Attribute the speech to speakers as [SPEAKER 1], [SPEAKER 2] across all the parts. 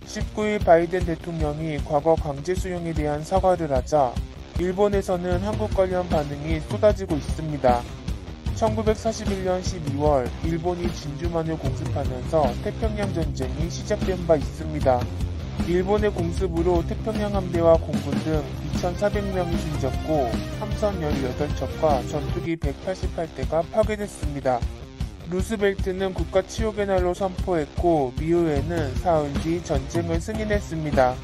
[SPEAKER 1] 19일 바이든 대통령이 과거 강제 수용에 대한 사과를 하자 일본에서는 한국 관련 반응이 쏟아지고 있습니다. 1941년 12월 일본이 진주만을 공습하면서 태평양 전쟁이 시작된 바 있습니다. 일본의 공습으로 태평양 함대와 공군 등 2,400명이 숨졌고 함선 18척과 전투기 188대가 파괴됐습니다. 루스벨트는 국가 치욕의 날로 선포했고 미우에는 사흘 뒤 전쟁을 승인했습니다.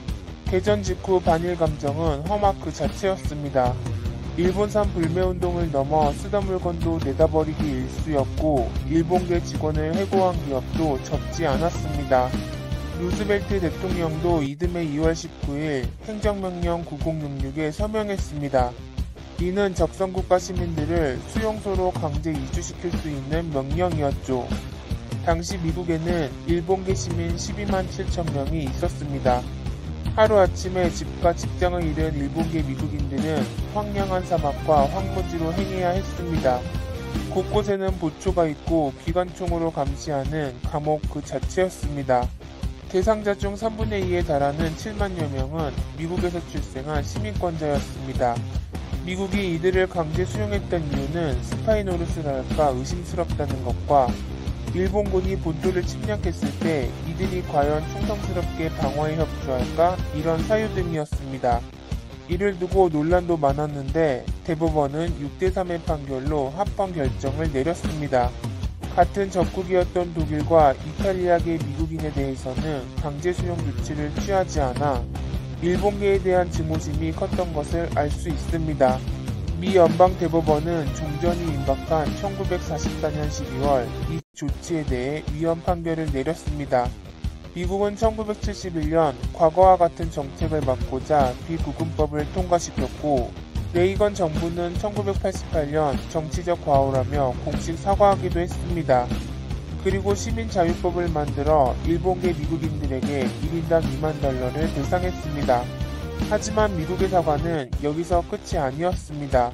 [SPEAKER 1] 개전 직후 반일 감정은 험악 그 자체였습니다. 일본산 불매운동을 넘어 쓰던 물건도 내다버리기 일쑤였고 일본계 직원을 해고한 기업도 적지 않았습니다. 루스벨트 대통령도 이듬해 2월 19일 행정명령 9066에 서명했습니다. 이는 적성국가 시민들을 수용소로 강제 이주시킬 수 있는 명령이었죠. 당시 미국에는 일본계 시민 12만 7천 명이 있었습니다. 하루아침에 집과 직장을 잃은 일본계 미국인들은 황량한 사막과 황무지로 행해야 했습니다. 곳곳에는 보초가 있고 기관총으로 감시하는 감옥 그 자체였습니다. 대상자 중 3분의 2에 달하는 7만여 명은 미국에서 출생한 시민권자였습니다. 미국이 이들을 강제 수용했던 이유는 스파이 노릇을 할까 의심스럽다는 것과 일본군이 본토를 침략했을 때 이들이 과연 충성스럽게 방어에 협조할까 이런 사유 등이었습니다. 이를 두고 논란도 많았는데 대법원은 6대3의 판결로 합헌 결정을 내렸습니다. 같은 적국이었던 독일과 이탈리아계 미국인에 대해서는 강제 수용 조치를 취하지 않아 일본계에 대한 증오심이 컸던 것을 알 수 있습니다. 미 연방대법원은 종전이 임박한 1944년 12월 이 조치에 대해 위헌 판결을 내렸습니다. 미국은 1971년 과거와 같은 정책을 막고자 비구금법을 통과시켰고 레이건 정부는 1988년 정치적 과오라며 공식 사과하기도 했습니다. 그리고 시민자유법을 만들어 일본계 미국인들에게 1인당 $20,000를 배상했습니다. 하지만 미국의 사과는 여기서 끝이 아니었습니다.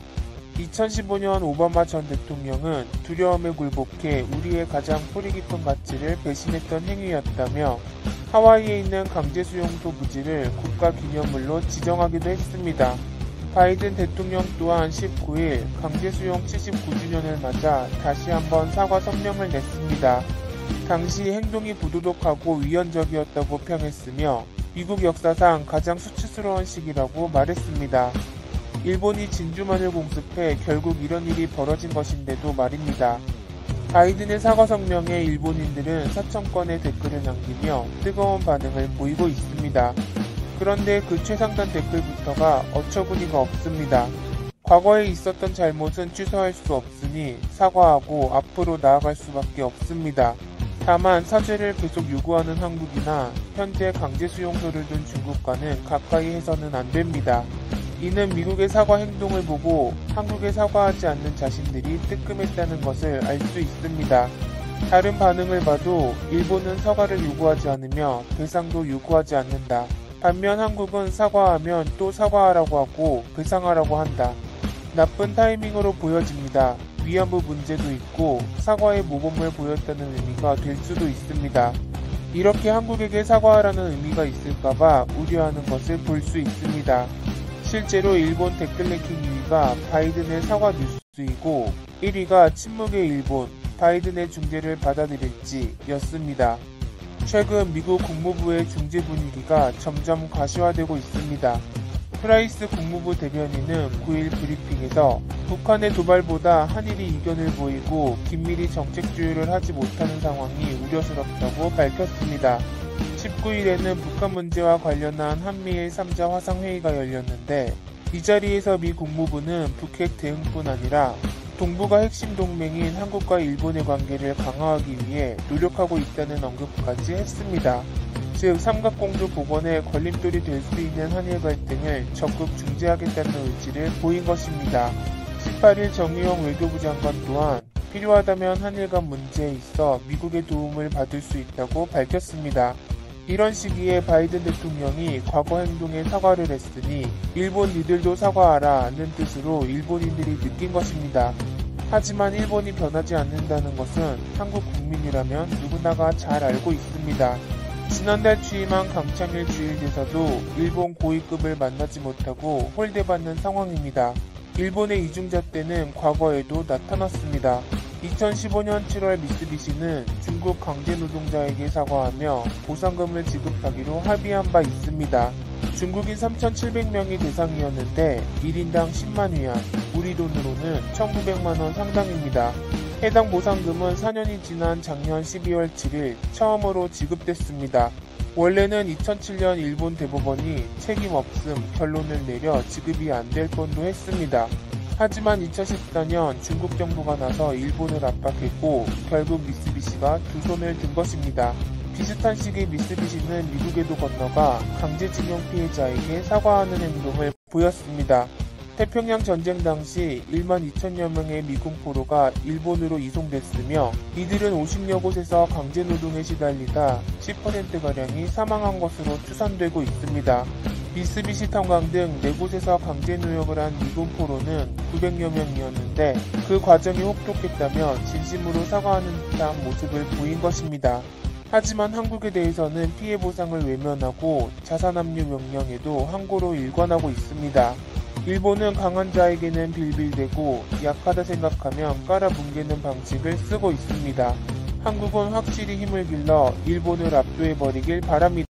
[SPEAKER 1] 2015년 오바마 전 대통령은 두려움에 굴복해 우리의 가장 뿌리 깊은 가치를 배신했던 행위였다며 하와이에 있는 강제수용소 부지를 국가기념물로 지정하기도 했습니다. 바이든 대통령 또한 19일 강제수용 79주년을 맞아 다시 한번 사과 성명을 냈습니다. 당시 행동이 부도덕하고 위헌적이었다고 평했으며 미국 역사상 가장 수치스러운 시기라고 말했습니다. 일본이 진주만을 공습해 결국 이런 일이 벌어진 것인데도 말입니다. 바이든의 사과 성명에 일본인들은 4,000건의 댓글을 남기며 뜨거운 반응을 보이고 있습니다. 그런데 그 최상단 댓글부터가 어처구니가 없습니다. 과거에 있었던 잘못은 취소할 수 없으니 사과하고 앞으로 나아갈 수밖에 없습니다. 다만 사죄를 계속 요구하는 한국이나 현재 강제 수용소를 둔 중국과는 가까이 해서는 안 됩니다. 이는 미국의 사과 행동을 보고 한국에 사과하지 않는 자신들이 뜨끔했다는 것을 알 수 있습니다. 다른 반응을 봐도 일본은 사과를 요구하지 않으며 배상도 요구하지 않는다. 반면 한국은 사과하면 또 사과하라고 하고 배상하라고 한다. 나쁜 타이밍으로 보여집니다. 위안부 문제도 있고 사과의 모범을 보였다는 의미가 될 수도 있습니다. 이렇게 한국에게 사과하라는 의미가 있을까봐 우려하는 것을 볼 수 있습니다. 실제로 일본 댓글 랭킹 2위가 바이든의 사과 뉴스이고 1위가 침묵의 일본, 바이든의 중재를 받아들일지 였습니다. 최근 미국 국무부의 중재 분위기가 점점 가시화되고 있습니다. 프라이스 국무부 대변인은 9일 브리핑에서 북한의 도발보다 한일이 이견을 보이고 긴밀히 정책 조율을 하지 못하는 상황이 우려스럽다고 밝혔습니다. 19일에는 북한 문제와 관련한 한미일 3자 화상회의가 열렸는데 이 자리에서 미 국무부는 북핵 대응뿐 아니라 동북아 핵심 동맹인 한국과 일본의 관계를 강화하기 위해 노력하고 있다는 언급까지 했습니다. 즉 삼각공조 복원에 걸림돌이 될 수 있는 한일 갈등을 적극 중재하겠다는 의지를 보인 것입니다. 18일 정의용 외교부 장관 또한 필요하다면 한일 간 문제에 있어 미국의 도움을 받을 수 있다고 밝혔습니다. 이런 시기에 바이든 대통령이 과거 행동에 사과를 했으니 일본 니들도 사과하라는 뜻으로 일본인들이 느낀 것입니다. 하지만 일본이 변하지 않는다는 것은 한국 국민이라면 누구나가 잘 알고 있습니다. 지난달 취임한 강창일 주일대사도 일본 고위급을 만나지 못하고 홀대받는 상황입니다. 일본의 이중자 때는 과거에도 나타났습니다. 2015년 7월 미쓰비시는 중국 강제노동자에게 사과하며 보상금을 지급하기로 합의한 바 있습니다. 중국인 3,700명이 대상이었는데 1인당 10만 위안, 우리 돈으로는 1,900만원 상당입니다. 해당 보상금은 4년이 지난 작년 12월 7일 처음으로 지급됐습니다. 원래는 2007년 일본 대법원이 책임 없음 결론을 내려 지급이 안 될 뻔도 했습니다. 하지만 2014년 중국 정부가 나서 일본을 압박했고 결국 미쓰비시가 두 손을 든 것입니다. 비슷한 시기 미쓰비시는 미국에도 건너가 강제징용 피해자에게 사과하는 행동을 보였습니다. 태평양 전쟁 당시 1만 2천여 명의 미군 포로가 일본으로 이송됐으며 이들은 50여 곳에서 강제노동에 시달리다 10%가량이 사망한 것으로 추산되고 있습니다. 미쓰비시 탄광 등 4곳에서 강제노역을 한 미군 포로는 900여 명이었는데 그 과정이 혹독했다며 진심으로 사과하는 듯한 모습을 보인 것입니다. 하지만 한국에 대해서는 피해 보상을 외면하고 자산압류 명령에도 항고로 일관하고 있습니다. 일본은 강한 자에게는 빌빌대고 약하다 생각하면 깔아뭉개는 방식을 쓰고 있습니다. 한국은 확실히 힘을 길러 일본을 압도해버리길 바랍니다.